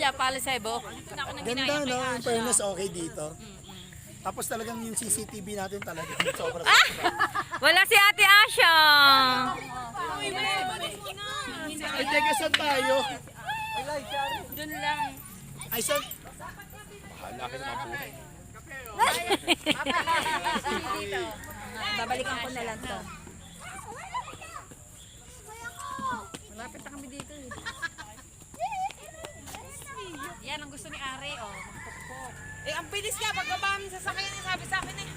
Kuya, pala sa ibo. Ganda, no? In fairness, okay dito. Tapos talagang yung CCTV natin talaga sobra. Wala si Ate Asha. Ay, teka, saan tayo? Doon lang. Ay, saan? Babalikan ko na lang to. Malapit na kami dito. Yan ang gusto ni Are, oh. Magpukpok. Eh, ang bilis niya. Pagbaba mo sa sakyan niya, sabi sa akin eh.